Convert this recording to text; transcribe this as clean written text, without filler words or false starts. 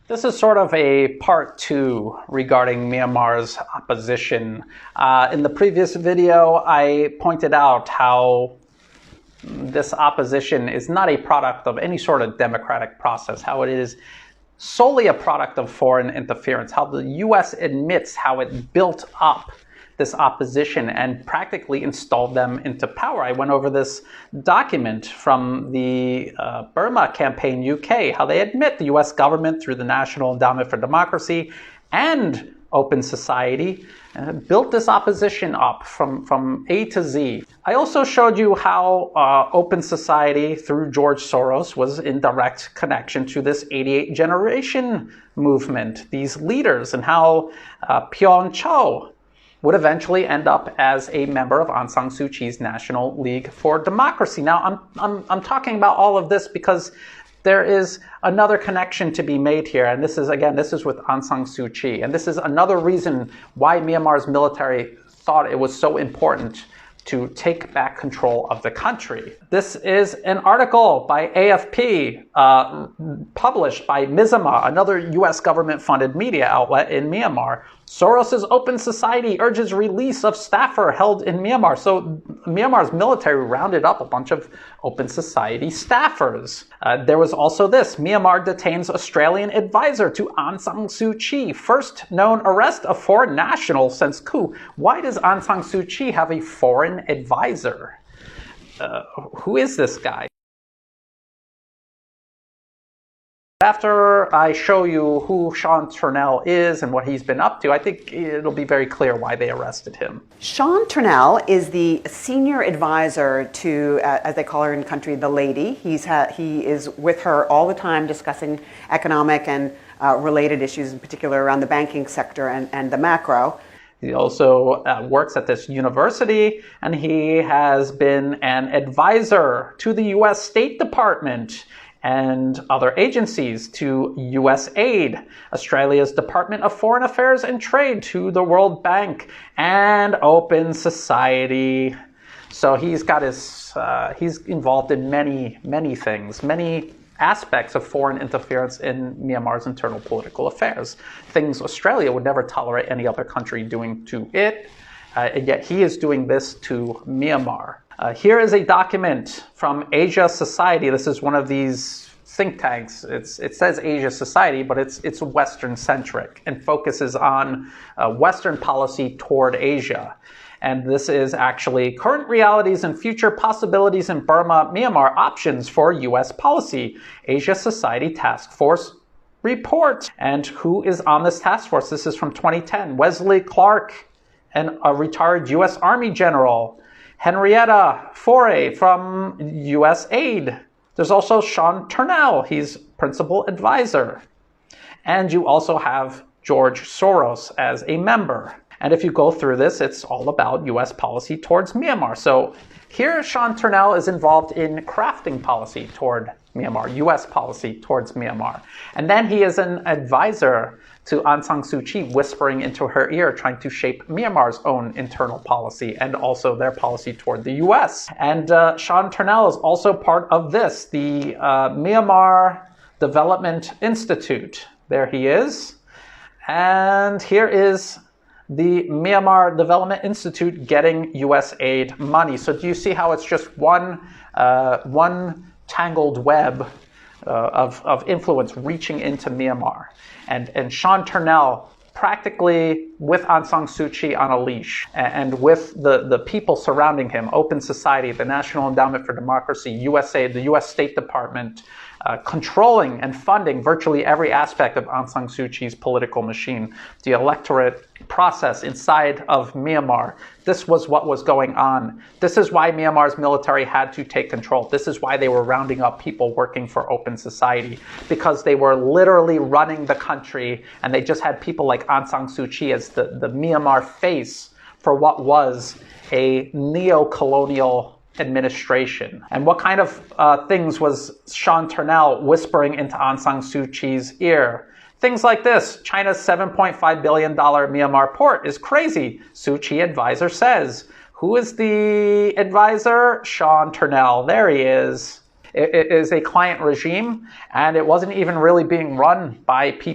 This is sort of a part two regarding Myanmar's opposition. In the previous video, I pointed out how this opposition is not a product of any sort of democratic process, how it is solely a product of foreign interference, how the U.S. admits how it built up this opposition and practically installed them into power. I went over this document from the Burma Campaign UK, how they admit the US government through the National Endowment for Democracy and Open Society built this opposition up from A to Z. I also showed you how Open Society through George Soros was in direct connection to this 88 generation movement, these leaders, and how Pyon Cho would eventually end up as a member of Aung San Suu Kyi's National League for Democracy. Now, I'm talking about all of this because there is another connection to be made here, and this is with Aung San Suu Kyi, and this is another reason why Myanmar's military thought it was so important to take back control of the country. This is an article by AFP, published by Mizama, another US government-funded media outlet in Myanmar. Soros's Open Society urges release of staffer held in Myanmar. So Myanmar's military rounded up a bunch of Open Society staffers. There was also this: Myanmar detains Australian advisor to Aung San Suu Kyi. First known arrest of foreign national since coup. Why does Aung San Suu Kyi have a foreign advisor? Who is this guy? After I show you who Sean Turnell is and what he's been up to, I think it'll be very clear why they arrested him. Sean Turnell is the senior advisor to, as they call her in country, the lady. He is with her all the time discussing economic and related issues, in particular around the banking sector and the macro. He also works at this university, and he has been an advisor to the U.S. State Department and other agencies, to USAID, Australia's Department of Foreign Affairs and Trade, to the World Bank, and Open Society. So he's got he's involved in many things, many aspects of foreign interference in Myanmar's internal political affairs. Things Australia would never tolerate any other country doing to it, and yet he is doing this to Myanmar. Here is a document from Asia Society. This is one of these think tanks. It says Asia Society, but it's Western-centric and focuses on Western policy toward Asia. And this is actually current realities and future possibilities in Burma, Myanmar, options for U.S. policy. Asia Society Task Force report. And who is on this task force? This is from 2010. Wesley Clark, and a retired U.S. Army general. Henrietta Foray from USAID. There's also Sean Turnell. He's principal advisor. And you also have George Soros as a member. And if you go through this, it's all about U.S. policy towards Myanmar. So here, Sean Turnell is involved in crafting policy toward Myanmar, U.S. policy towards Myanmar. And then he is an advisor to Aung San Suu Kyi, whispering into her ear, trying to shape Myanmar's own internal policy and also their policy toward the U.S. And Sean Turnell is also part of this, the Myanmar Development Institute. There he is. And here is the Myanmar Development Institute getting USAID money. So do you see how it's just one tangled web of influence reaching into Myanmar? And Sean Turnell practically with Aung San Suu Kyi on a leash, and with the people surrounding him, Open Society, the National Endowment for Democracy, USAID, the US State Department, controlling and funding virtually every aspect of Aung San Suu Kyi's political machine, the electorate process inside of Myanmar. This was what was going on. This is why Myanmar's military had to take control. This is why they were rounding up people working for Open Society, because they were literally running the country, and they just had people like Aung San Suu Kyi as the Myanmar face for what was a neo-colonial administration. And what kind of things was Sean Turnell whispering into Aung San Suu Kyi's ear? Things like this: China's $7.5 billion Myanmar port is crazy, Suu Kyi advisor says. Who is the advisor? Sean Turnell. There he is. It is a client regime, and it wasn't even really being run by people